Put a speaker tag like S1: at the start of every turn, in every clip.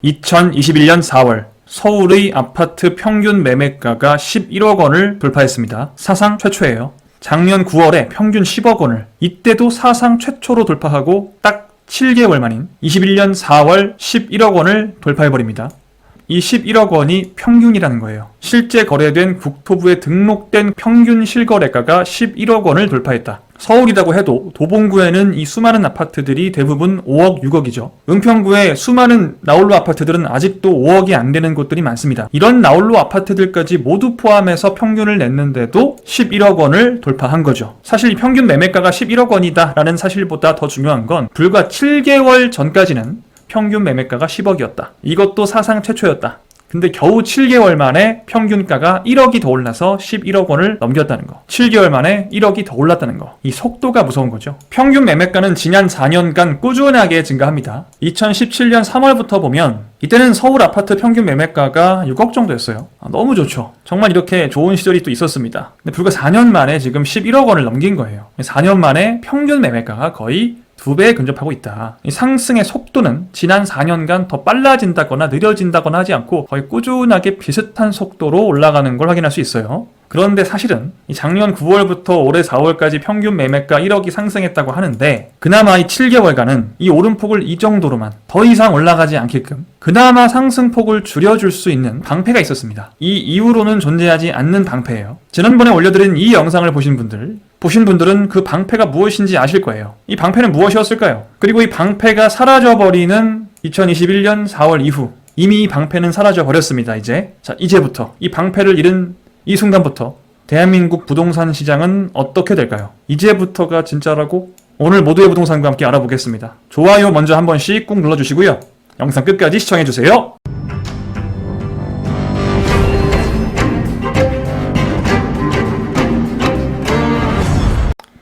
S1: 2021년 4월 서울의 아파트 평균 매매가가 11억 원을 돌파했습니다. 사상 최초예요. 작년 9월에 평균 10억 원을 이때도 사상 최초로 돌파하고 딱 7개월 만인 21년 4월 11억 원을 돌파해버립니다. 이 11억 원이 평균이라는 거예요. 실제 거래된 국토부에 등록된 평균 실거래가가 11억 원을 돌파했다. 서울이라고 해도 도봉구에는 이 수많은 아파트들이 대부분 5억, 6억이죠. 은평구에 수많은 나홀로 아파트들은 아직도 5억이 안 되는 곳들이 많습니다. 이런 나홀로 아파트들까지 모두 포함해서 평균을 냈는데도 11억 원을 돌파한 거죠. 사실 평균 매매가가 11억 원이다 라는 사실보다 더 중요한 건 불과 7개월 전까지는 평균 매매가가 10억이었다. 이것도 사상 최초였다. 근데 겨우 7개월 만에 평균가가 1억이 더 올라서 11억 원을 넘겼다는 거. 7개월 만에 1억이 더 올랐다는 거. 이 속도가 무서운 거죠. 평균 매매가는 지난 4년간 꾸준하게 증가합니다. 2017년 3월부터 보면 이때는 서울 아파트 평균 매매가가 6억 정도였어요. 너무 좋죠. 정말 이렇게 좋은 시절이 또 있었습니다. 근데 불과 4년 만에 지금 11억 원을 넘긴 거예요. 4년 만에 평균 매매가가 거의 2배에 근접하고 있다. 이 상승의 속도는 지난 4년간 더 빨라진다거나 느려진다거나 하지 않고 거의 꾸준하게 비슷한 속도로 올라가는 걸 확인할 수 있어요. 그런데 사실은 작년 9월부터 올해 4월까지 평균 매매가 1억이 상승했다고 하는데 그나마 이 7개월간은 이 오름폭을 이 정도로만 더 이상 올라가지 않게끔 그나마 상승폭을 줄여줄 수 있는 방패가 있었습니다. 이 이후로는 존재하지 않는 방패예요. 지난번에 올려드린 이 영상을 보신 분들은 그 방패가 무엇인지 아실 거예요. 이 방패는 무엇이었을까요? 그리고 이 방패가 사라져버리는 2021년 4월 이후 이미 이 방패는 사라져버렸습니다. 이제부터 이 방패를 잃은 이 순간부터 대한민국 부동산 시장은 어떻게 될까요? 이제부터가 진짜라고? 오늘 모두의 부동산과 함께 알아보겠습니다. 좋아요 먼저 한 번씩 꾹 눌러주시고요. 영상 끝까지 시청해주세요.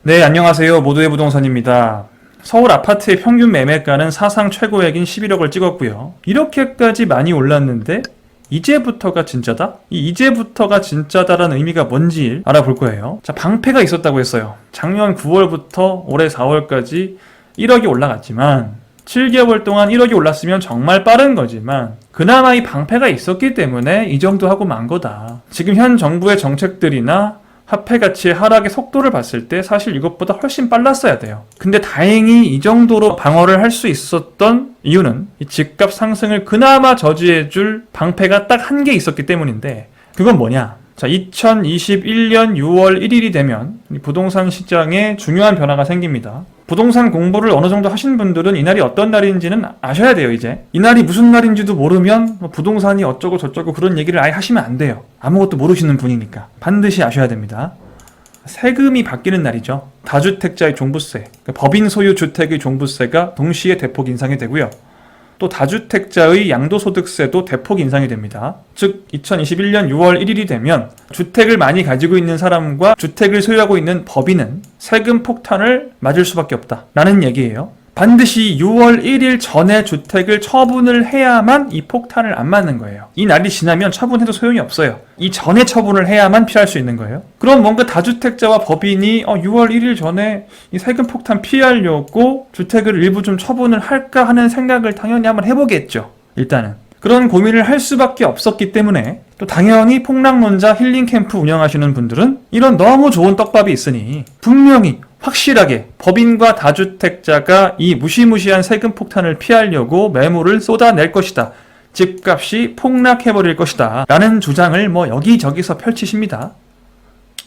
S1: 네, 안녕하세요. 모두의 부동산입니다. 서울 아파트의 평균 매매가는 사상 최고액인 11억을 찍었고요. 이렇게까지 많이 올랐는데 이제부터가 진짜다? 이 이제부터가 진짜다라는 의미가 뭔지 알아볼 거예요. 자, 방패가 있었다고 했어요. 작년 9월부터 올해 4월까지 1억이 올라갔지만 7개월 동안 1억이 올랐으면 정말 빠른 거지만 그나마 이 방패가 있었기 때문에 이 정도 하고 만 거다. 지금 현 정부의 정책들이나 화폐 가치의 하락의 속도를 봤을 때 사실 이것보다 훨씬 빨랐어야 돼요. 근데 다행히 이 정도로 방어를 할 수 있었던 이유는 이 집값 상승을 그나마 저지해줄 방패가 딱 한 개 있었기 때문인데 그건 뭐냐? 자, 2021년 6월 1일이 되면 부동산 시장에 중요한 변화가 생깁니다. 부동산 공부를 어느 정도 하신 분들은 이날이 어떤 날인지는 아셔야 돼요. 이날이 무슨 날인지도 모르면 부동산이 어쩌고 저쩌고 그런 얘기를 아예 하시면 안 돼요. 아무것도 모르시는 분이니까 반드시 아셔야 됩니다. 세금이 바뀌는 날이죠. 다주택자의 종부세, 법인 소유 주택의 종부세가 동시에 대폭 인상이 되고요. 또 다주택자의 양도소득세도 대폭 인상이 됩니다. 즉 2021년 6월 1일이 되면 주택을 많이 가지고 있는 사람과 주택을 소유하고 있는 법인은 세금 폭탄을 맞을 수밖에 없다 라는 얘기예요. 반드시 6월 1일 전에 주택을 처분을 해야만 이 폭탄을 안 맞는 거예요. 이 날이 지나면 처분해도 소용이 없어요. 이 전에 처분을 해야만 피할 수 있는 거예요. 그럼 뭔가 다주택자와 법인이 6월 1일 전에 이 세금 폭탄 피하려고 주택을 일부 좀 처분을 할까 하는 생각을 당연히 한번 해보겠죠. 일단은 그런 고민을 할 수밖에 없었기 때문에 또 당연히 폭락론자 힐링캠프 운영하시는 분들은 이런 너무 좋은 떡밥이 있으니 분명히 확실하게 법인과 다주택자가 이 무시무시한 세금 폭탄을 피하려고 매물을 쏟아낼 것이다. 집값이 폭락해버릴 것이다. 라는 주장을 여기저기서 펼치십니다.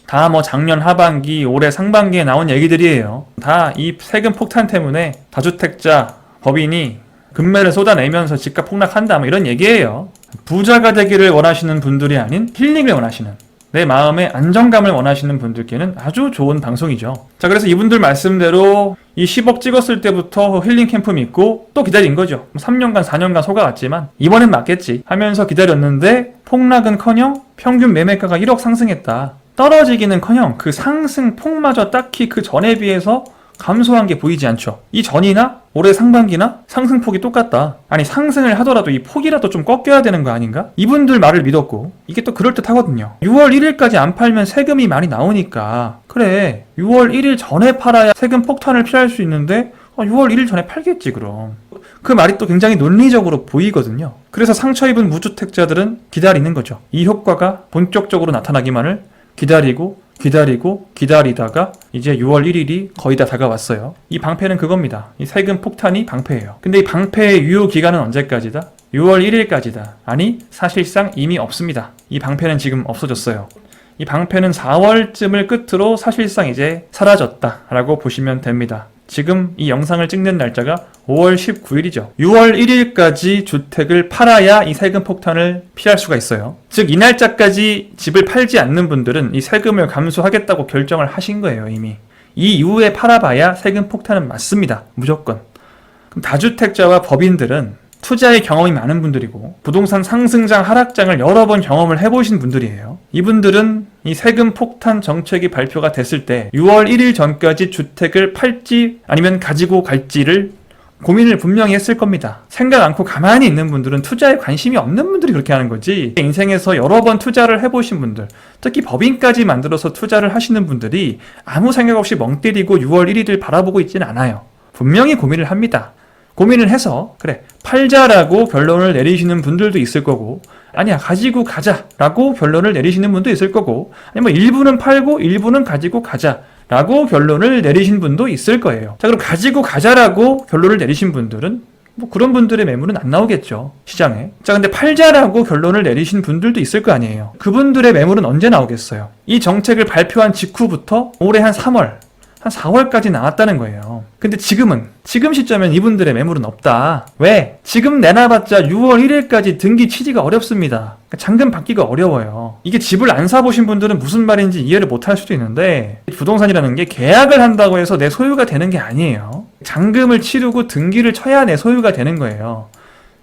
S1: 다 작년 하반기, 올해 상반기에 나온 얘기들이에요. 다 이 세금 폭탄 때문에 다주택자, 법인이 금매를 쏟아내면서 집값 폭락한다 이런 얘기예요. 부자가 되기를 원하시는 분들이 아닌 힐링을 원하시는 내 마음의 안정감을 원하시는 분들께는 아주 좋은 방송이죠. 자, 그래서 이분들 말씀대로 이 10억 찍었을 때부터 힐링 캠프 믿고 또 기다린 거죠. 3년간 4년간 속아왔지만 이번엔 맞겠지 하면서 기다렸는데 폭락은커녕 평균 매매가가 1억 상승했다. 떨어지기는커녕 그 상승폭마저 딱히 그 전에 비해서 감소한 게 보이지 않죠. 이 전이나 올해 상반기나 상승폭이 똑같다. 아니 상승을 하더라도 이 폭이라도 좀 꺾여야 되는 거 아닌가? 이분들 말을 믿었고 이게 또 그럴듯하거든요. 6월 1일까지 안 팔면 세금이 많이 나오니까 그래 6월 1일 전에 팔아야 세금 폭탄을 피할 수 있는데 6월 1일 전에 팔겠지 그럼. 그 말이 또 굉장히 논리적으로 보이거든요. 그래서 상처 입은 무주택자들은 기다리는 거죠. 이 효과가 본격적으로 나타나기만을 기다리다가 이제 6월 1일이 거의 다 다가왔어요. 이 방패는 그겁니다. 이 세금 폭탄이 방패예요. 근데 이 방패의 유효 기간은 언제까지다? 6월 1일까지다. 아니, 사실상 이미 없습니다. 이 방패는 지금 없어졌어요. 이 방패는 4월쯤을 끝으로 사실상 이제 사라졌다라고 보시면 됩니다. 지금 이 영상을 찍는 날짜가 5월 19일이죠. 6월 1일까지 주택을 팔아야 이 세금 폭탄을 피할 수가 있어요. 즉, 이 날짜까지 집을 팔지 않는 분들은 이 세금을 감수하겠다고 결정을 하신 거예요, 이미. 이 이후에 팔아봐야 세금 폭탄은 맞습니다. 무조건. 그럼 다주택자와 법인들은 투자의 경험이 많은 분들이고 부동산 상승장 하락장을 여러 번 경험을 해보신 분들이에요. 이분들은 이 세금 폭탄 정책이 발표가 됐을 때 6월 1일 전까지 주택을 팔지 아니면 가지고 갈지를 고민을 분명히 했을 겁니다. 생각 않고 가만히 있는 분들은 투자에 관심이 없는 분들이 그렇게 하는 거지, 인생에서 여러 번 투자를 해보신 분들, 특히 법인까지 만들어서 투자를 하시는 분들이 아무 생각 없이 멍 때리고 6월 1일을 바라보고 있지는 않아요. 분명히 고민을 합니다. 고민을 해서 그래 팔자라고 결론을 내리시는 분들도 있을 거고, 아니야 가지고 가자라고 결론을 내리시는 분도 있을 거고, 아니면 일부는 팔고 일부는 가지고 가자라고 결론을 내리신 분도 있을 거예요. 자, 그럼 가지고 가자라고 결론을 내리신 분들은 뭐 그런 분들의 매물은 안 나오겠죠, 시장에. 자, 근데 팔자라고 결론을 내리신 분들도 있을 거 아니에요. 그분들의 매물은 언제 나오겠어요? 이 정책을 발표한 직후부터 올해 한 3월 한 4월까지 나왔다는 거예요. 근데 지금 시점엔 이분들의 매물은 없다. 왜? 지금 내놔봤자 6월 1일까지 등기 취지가 어렵습니다. 잔금 받기가 어려워요. 이게 집을 안 사보신 분들은 무슨 말인지 이해를 못할 수도 있는데, 부동산이라는 게 계약을 한다고 해서 내 소유가 되는 게 아니에요. 잔금을 치르고 등기를 쳐야 내 소유가 되는 거예요.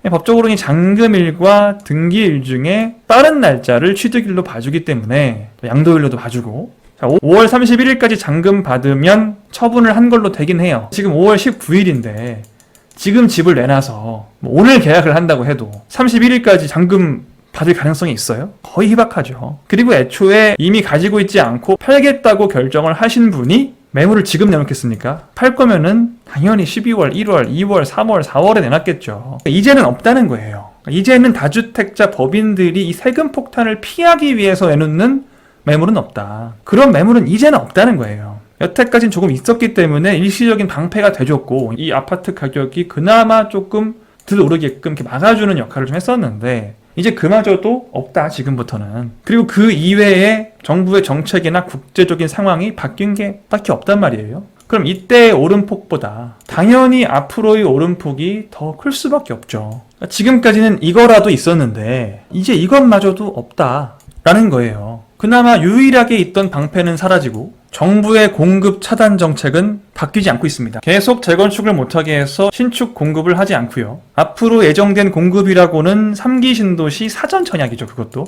S1: 법적으로는 이 잔금일과 등기일 중에 빠른 날짜를 취득일로 봐주기 때문에 양도일로도 봐주고, 자, 5월 31일까지 잔금 받으면 처분을 한 걸로 되긴 해요. 지금 5월 19일인데 지금 집을 내놔서 오늘 계약을 한다고 해도 31일까지 잔금 받을 가능성이 있어요? 거의 희박하죠. 그리고 애초에 이미 가지고 있지 않고 팔겠다고 결정을 하신 분이 매물을 지금 내놓겠습니까? 팔 거면은 당연히 12월, 1월, 2월, 3월, 4월에 내놨겠죠. 이제는 없다는 거예요. 이제는 다주택자 법인들이 이 세금 폭탄을 피하기 위해서 내놓는 매물은 없다. 그런 매물은 이제는 없다는 거예요. 여태까지는 조금 있었기 때문에 일시적인 방패가 돼줬고, 이 아파트 가격이 그나마 조금 덜 오르게끔 이렇게 막아주는 역할을 좀 했었는데, 이제 그마저도 없다, 지금부터는. 그리고 그 이외에 정부의 정책이나 국제적인 상황이 바뀐 게 딱히 없단 말이에요. 그럼 이때의 오름폭보다 당연히 앞으로의 오름폭이 더 클 수밖에 없죠. 지금까지는 이거라도 있었는데 이제 이것마저도 없다라는 거예요. 그나마 유일하게 있던 방패는 사라지고 정부의 공급 차단 정책은 바뀌지 않고 있습니다. 계속 재건축을 못하게 해서 신축 공급을 하지 않고요. 앞으로 예정된 공급이라고는 3기 신도시 사전청약이죠. 그것도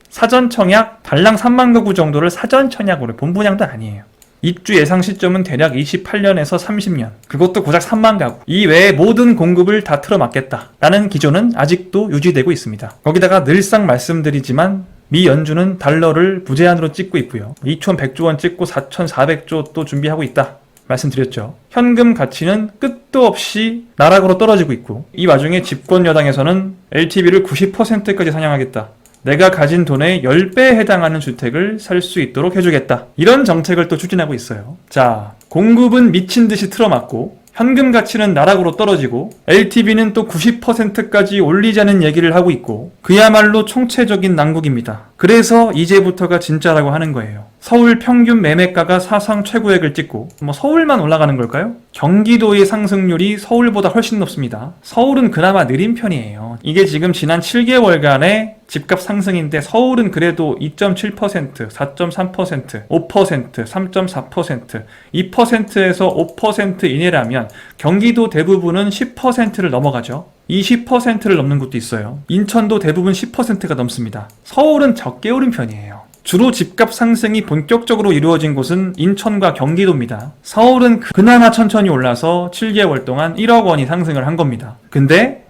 S1: 사전청약 달랑 3만 가구 정도를 사전청약으로, 본분양도 아니에요. 입주 예상 시점은 대략 28년에서 30년. 그것도 고작 3만 가구. 이 외에 모든 공급을 다 틀어막겠다라는 기조는 아직도 유지되고 있습니다. 거기다가 늘상 말씀드리지만 미 연준은 달러를 무제한으로 찍고 있고요. 2,100조 원 찍고 4,400조 또 준비하고 있다 말씀드렸죠. 현금 가치는 끝도 없이 나락으로 떨어지고 있고, 이 와중에 집권 여당에서는 LTV를 90%까지 상향하겠다, 내가 가진 돈의 10배에 해당하는 주택을 살 수 있도록 해주겠다, 이런 정책을 또 추진하고 있어요. 자, 공급은 미친 듯이 틀어막고 현금 가치는 나락으로 떨어지고 LTV는 또 90%까지 올리자는 얘기를 하고 있고, 그야말로 총체적인 난국입니다. 그래서 이제부터가 진짜라고 하는 거예요. 서울 평균 매매가가 사상 최고액을 찍고, 서울만 올라가는 걸까요? 경기도의 상승률이 서울보다 훨씬 높습니다. 서울은 그나마 느린 편이에요. 이게 지금 지난 7개월간의 집값 상승인데 서울은 그래도 2.7%, 4.3%, 5%, 3.4%, 2%에서 5% 이내라면 경기도 대부분은 10%를 넘어가죠. 이 10%를 넘는 곳도 있어요. 인천도 대부분 10%가 넘습니다. 서울은 적게 오른 편이에요. 주로 집값 상승이 본격적으로 이루어진 곳은 인천과 경기도입니다. 서울은 그나마 천천히 올라서 7개월 동안 1억 원이 상승을 한 겁니다. 근데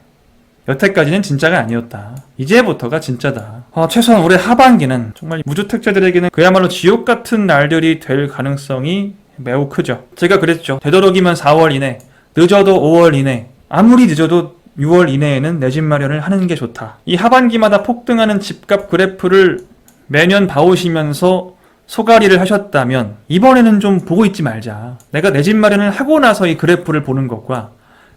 S1: 여태까지는 진짜가 아니었다. 이제부터가 진짜다. 최소한 올해 하반기는 정말 무주택자들에게는 그야말로 지옥 같은 날들이 될 가능성이 매우 크죠. 제가 그랬죠. 되도록이면 4월 이내 늦어도 5월 이내, 아무리 늦어도 6월 이내에는 내 집 마련을 하는 게 좋다. 이 하반기마다 폭등하는 집값 그래프를 매년 봐오시면서 소가리를 하셨다면 이번에는 좀 보고 있지 말자. 내가 내 집 마련을 하고 나서 이 그래프를 보는 것과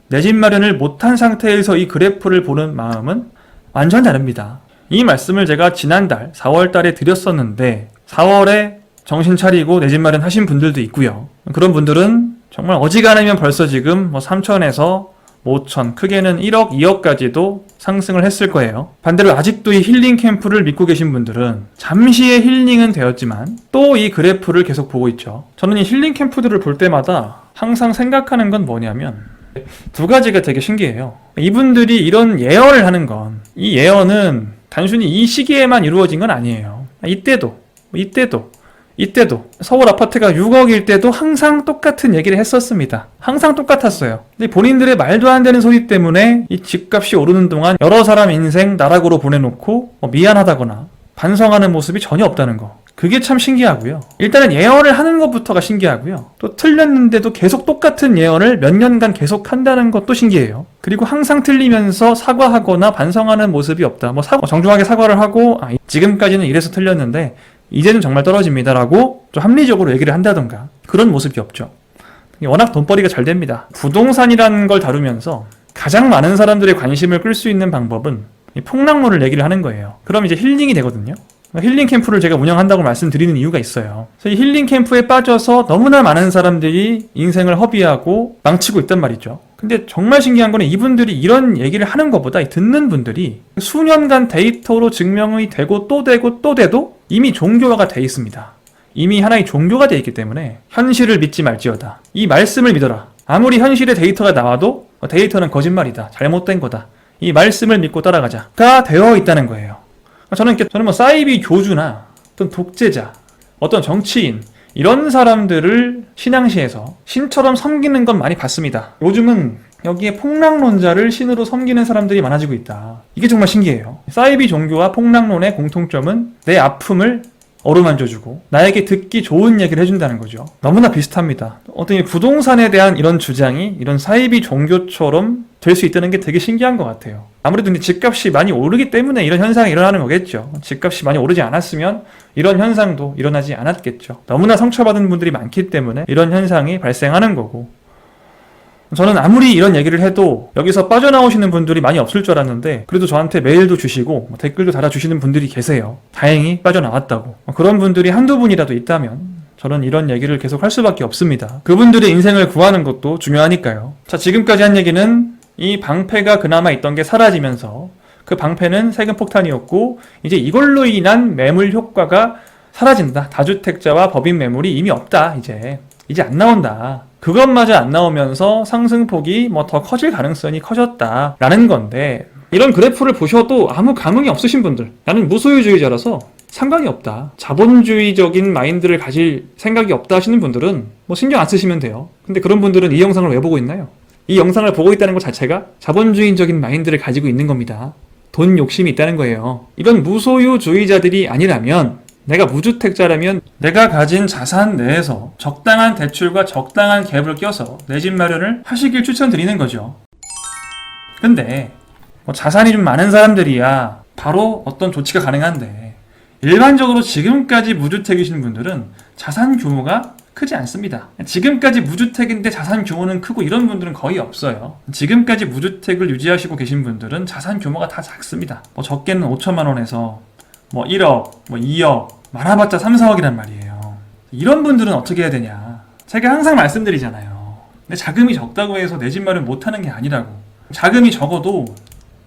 S1: 내 집 마련을 못한 상태에서 이 그래프를 보는 마음은 완전 다릅니다. 이 말씀을 제가 지난달 4월 달에 드렸었는데 4월에 정신 차리고 내 집 마련 하신 분들도 있고요. 그런 분들은 정말 어지간하면 벌써 지금 3천에서 5천, 크게는 1억, 2억까지도 상승을 했을 거예요. 반대로 아직도 이 힐링 캠프를 믿고 계신 분들은 잠시의 힐링은 되었지만 또 이 그래프를 계속 보고 있죠. 저는 이 힐링 캠프들을 볼 때마다 항상 생각하는 건 뭐냐면 두 가지가 되게 신기해요. 이분들이 이런 예언을 하는 건 이 예언은 단순히 이 시기에만 이루어진 건 아니에요. 이때도 서울 아파트가 6억일 때도 항상 똑같은 얘기를 했었습니다. 항상 똑같았어요. 근데 본인들의 말도 안 되는 소리 때문에 이 집값이 오르는 동안 여러 사람 인생 나락으로 보내놓고 미안하다거나 반성하는 모습이 전혀 없다는 거. 그게 참 신기하고요. 일단은 예언을 하는 것부터가 신기하고요. 또 틀렸는데도 계속 똑같은 예언을 몇 년간 계속 한다는 것도 신기해요. 그리고 항상 틀리면서 사과하거나 반성하는 모습이 없다. 정중하게 사과를 하고 지금까지는 이래서 틀렸는데 이제는 정말 떨어집니다라고 좀 합리적으로 얘기를 한다던가 그런 모습이 없죠. 워낙 돈벌이가 잘 됩니다. 부동산이라는 걸 다루면서 가장 많은 사람들의 관심을 끌 수 있는 방법은 이 폭락론을 얘기를 하는 거예요. 그럼 이제 힐링이 되거든요. 힐링 캠프를 제가 운영한다고 말씀드리는 이유가 있어요. 그래서 이 힐링 캠프에 빠져서 너무나 많은 사람들이 인생을 허비하고 망치고 있단 말이죠. 근데 정말 신기한 거는 이분들이 이런 얘기를 하는 것보다 듣는 분들이 수년간 데이터로 증명이 되고 또 되고 또 돼도 이미 종교화가 돼 있습니다. 이미 하나의 종교가 돼 있기 때문에 현실을 믿지 말지어다. 이 말씀을 믿어라. 아무리 현실의 데이터가 나와도 데이터는 거짓말이다. 잘못된 거다. 이 말씀을 믿고 따라가자가 되어 있다는 거예요. 저는 사이비 교주나 어떤 독재자, 어떤 정치인 이런 사람들을 신앙시에서 신처럼 섬기는 건 많이 봤습니다. 요즘은 여기에 폭락론자를 신으로 섬기는 사람들이 많아지고 있다. 이게 정말 신기해요. 사이비 종교와 폭락론의 공통점은 내 아픔을 어루만져주고 나에게 듣기 좋은 얘기를 해준다는 거죠. 너무나 비슷합니다. 어떤 부동산에 대한 이런 주장이 이런 사이비 종교처럼 될 수 있다는 게 되게 신기한 것 같아요. 아무래도 집값이 많이 오르기 때문에 이런 현상이 일어나는 거겠죠. 집값이 많이 오르지 않았으면 이런 현상도 일어나지 않았겠죠. 너무나 상처받은 분들이 많기 때문에 이런 현상이 발생하는 거고, 저는 아무리 이런 얘기를 해도 여기서 빠져나오시는 분들이 많이 없을 줄 알았는데 그래도 저한테 메일도 주시고 댓글도 달아주시는 분들이 계세요. 다행히 빠져나왔다고. 그런 분들이 한두 분이라도 있다면 저는 이런 얘기를 계속 할 수밖에 없습니다. 그분들의 인생을 구하는 것도 중요하니까요. 자, 지금까지 한 얘기는 이 방패가 그나마 있던 게 사라지면서 그 방패는 세금 폭탄이었고 이제 이걸로 인한 매물 효과가 사라진다. 다주택자와 법인 매물이 이미 없다. 이제 안 나온다. 그것마저 안 나오면서 상승폭이 더 커질 가능성이 커졌다라는 건데, 이런 그래프를 보셔도 아무 감흥이 없으신 분들, 나는 무소유주의자라서 상관이 없다, 자본주의적인 마인드를 가질 생각이 없다 하시는 분들은 신경 안 쓰시면 돼요. 근데 그런 분들은 이 영상을 왜 보고 있나요? 이 영상을 보고 있다는 것 자체가 자본주의적인 마인드를 가지고 있는 겁니다. 돈 욕심이 있다는 거예요. 이런 무소유주의자들이 아니라면, 내가 무주택자라면 내가 가진 자산 내에서 적당한 대출과 적당한 갭을 껴서 내 집 마련을 하시길 추천드리는 거죠. 근데 자산이 좀 많은 사람들이야 바로 어떤 조치가 가능한데, 일반적으로 지금까지 무주택이신 분들은 자산 규모가 크지 않습니다. 지금까지 무주택인데 자산 규모는 크고 이런 분들은 거의 없어요. 지금까지 무주택을 유지하시고 계신 분들은 자산 규모가 다 작습니다. 적게는 5천만 원에서 1억, 2억, 많아봤자 3, 4억이란 말이에요. 이런 분들은 어떻게 해야 되냐. 제가 항상 말씀드리잖아요. 근데 자금이 적다고 해서 내 집 마련 못하는 게 아니라고. 자금이 적어도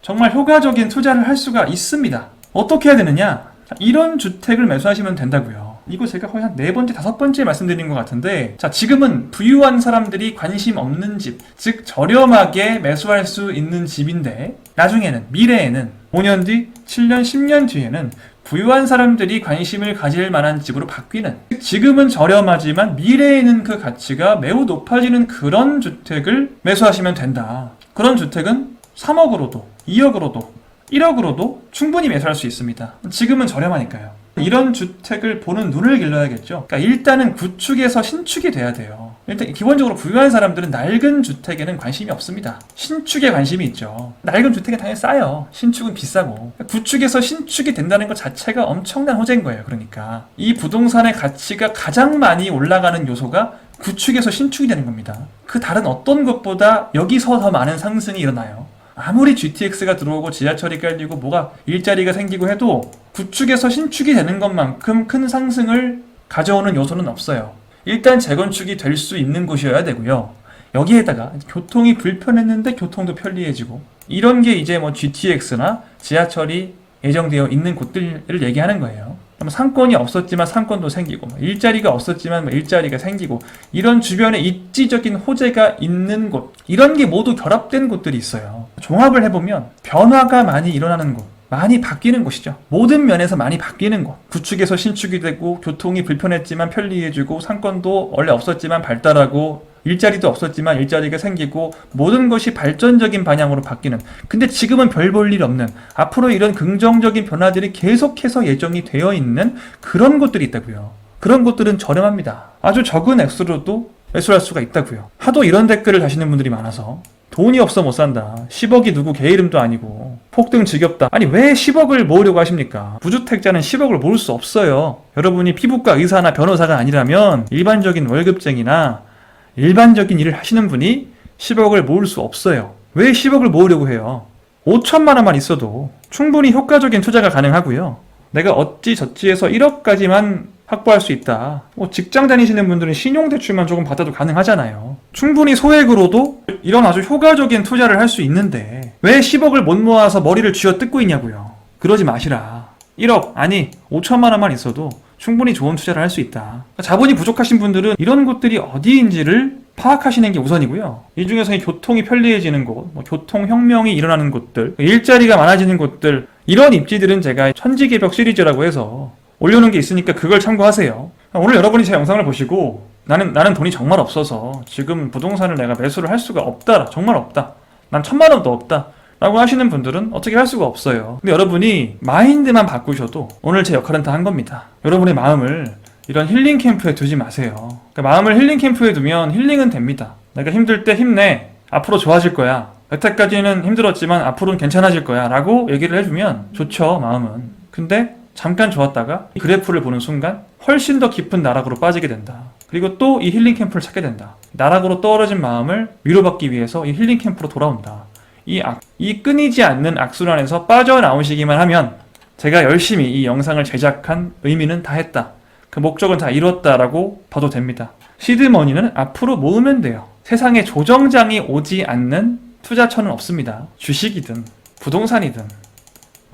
S1: 정말 효과적인 투자를 할 수가 있습니다. 어떻게 해야 되느냐. 이런 주택을 매수하시면 된다고요. 이거 제가 거의 한 4번째, 5번째 말씀드린 것 같은데, 자, 지금은 부유한 사람들이 관심 없는 집, 즉 저렴하게 매수할 수 있는 집인데, 나중에는, 미래에는 5년 뒤, 7년, 10년 뒤에는 부유한 사람들이 관심을 가질 만한 집으로 바뀌는, 지금은 저렴하지만 미래에는 그 가치가 매우 높아지는 그런 주택을 매수하시면 된다. 그런 주택은 3억으로도 2억으로도 1억으로도 충분히 매수할 수 있습니다. 지금은 저렴하니까요. 이런 주택을 보는 눈을 길러야겠죠. 그러니까 일단은 구축에서 신축이 돼야 돼요. 일단 기본적으로 부유한 사람들은 낡은 주택에는 관심이 없습니다. 신축에 관심이 있죠. 낡은 주택은 당연히 싸요. 신축은 비싸고. 구축에서 신축이 된다는 것 자체가 엄청난 호재인 거예요. 그러니까 이 부동산의 가치가 가장 많이 올라가는 요소가 구축에서 신축이 되는 겁니다. 그 다른 어떤 것보다 여기서 더 많은 상승이 일어나요. 아무리 GTX가 들어오고 지하철이 깔리고 뭐가 일자리가 생기고 해도 구축에서 신축이 되는 것만큼 큰 상승을 가져오는 요소는 없어요. 일단 재건축이 될 수 있는 곳이어야 되고요. 여기에다가 교통이 불편했는데 교통도 편리해지고 이런 게 이제 뭐 GTX나 지하철이 예정되어 있는 곳들을 얘기하는 거예요. 상권이 없었지만 상권도 생기고 일자리가 없었지만 일자리가 생기고 이런 주변에 입지적인 호재가 있는 곳, 이런 게 모두 결합된 곳들이 있어요. 종합을 해보면 변화가 많이 일어나는 곳, 많이 바뀌는 곳이죠. 모든 면에서 많이 바뀌는 곳. 구축에서 신축이 되고 교통이 불편했지만 편리해지고 상권도 원래 없었지만 발달하고 일자리도 없었지만 일자리가 생기고 모든 것이 발전적인 방향으로 바뀌는, 근데 지금은 별 볼 일 없는, 앞으로 이런 긍정적인 변화들이 계속해서 예정이 되어 있는 그런 곳들이 있다고요. 그런 곳들은 저렴합니다. 아주 적은 액수로도 매수할 수가 있다고요. 하도 이런 댓글을 다시는 분들이 많아서 돈이 없어 못 산다, 10억이 누구 개 이름도 아니고 폭등 지겹다. 아니 왜 10억을 모으려고 하십니까? 무주택자는 10억을 모을 수 없어요. 여러분이 피부과 의사나 변호사가 아니라면 일반적인 월급쟁이나 일반적인 일을 하시는 분이 10억을 모을 수 없어요. 왜 10억을 모으려고 해요? 5천만 원만 있어도 충분히 효과적인 투자가 가능하고요. 내가 어찌저찌 해서 1억까지만 확보할 수 있다. 뭐 직장 다니시는 분들은 신용대출만 조금 받아도 가능하잖아요. 충분히 소액으로도 이런 아주 효과적인 투자를 할 수 있는데 왜 10억을 못 모아서 머리를 쥐어 뜯고 있냐고요. 그러지 마시라. 1억, 아니 5천만 원만 있어도 충분히 좋은 투자를 할 수 있다. 자본이 부족하신 분들은 이런 곳들이 어디인지를 파악하시는 게 우선이고요. 이 중에서 교통이 편리해지는 곳, 교통혁명이 일어나는 곳들, 일자리가 많아지는 곳들, 이런 입지들은 제가 천지개벽 시리즈라고 해서 올려놓은 게 있으니까 그걸 참고하세요. 오늘 여러분이 제 영상을 보시고 나는 돈이 정말 없어서 지금 부동산을 내가 매수를 할 수가 없다, 정말 없다, 난 1,000만 원도 없다 라고 하시는 분들은 어떻게 할 수가 없어요. 근데 여러분이 마인드만 바꾸셔도 오늘 제 역할은 다 한 겁니다. 여러분의 마음을 이런 힐링 캠프에 두지 마세요. 그러니까 마음을 힐링 캠프에 두면 힐링은 됩니다. 내가 힘들 때 힘내, 앞으로 좋아질 거야, 여태까지는 힘들었지만 앞으로는 괜찮아질 거야 라고 얘기를 해주면 좋죠, 마음은. 근데 잠깐 좋았다가 이 그래프를 보는 순간 훨씬 더 깊은 나락으로 빠지게 된다. 그리고 또 이 힐링 캠프를 찾게 된다. 나락으로 떨어진 마음을 위로받기 위해서 이 힐링 캠프로 돌아온다. 이 끊이지 않는 악순환에서 빠져나오시기만 하면 제가 열심히 이 영상을 제작한 의미는 다 했다, 그 목적은 다 이뤘다라고 봐도 됩니다. 시드머니는 앞으로 모으면 돼요. 세상에 조정장이 오지 않는 투자처는 없습니다. 주식이든 부동산이든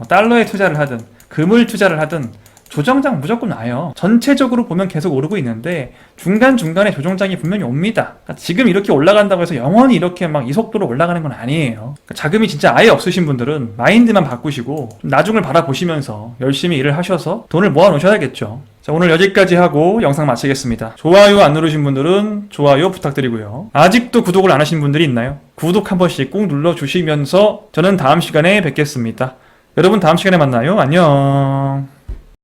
S1: 달러에 투자를 하든 금을 투자를 하든 조정장 무조건 와요. 전체적으로 보면 계속 오르고 있는데 중간중간에 조정장이 분명히 옵니다. 그러니까 지금 이렇게 올라간다고 해서 영원히 이렇게 막 이 속도로 올라가는 건 아니에요. 그러니까 자금이 진짜 아예 없으신 분들은 마인드만 바꾸시고 나중을 바라보시면서 열심히 일을 하셔서 돈을 모아 놓으셔야겠죠. 자, 오늘 여기까지 하고 영상 마치겠습니다. 좋아요 안 누르신 분들은 좋아요 부탁드리고요. 아직도 구독을 안 하신 분들이 있나요? 구독 한 번씩 꼭 눌러주시면서 저는 다음 시간에 뵙겠습니다. 여러분 다음 시간에 만나요. 안녕.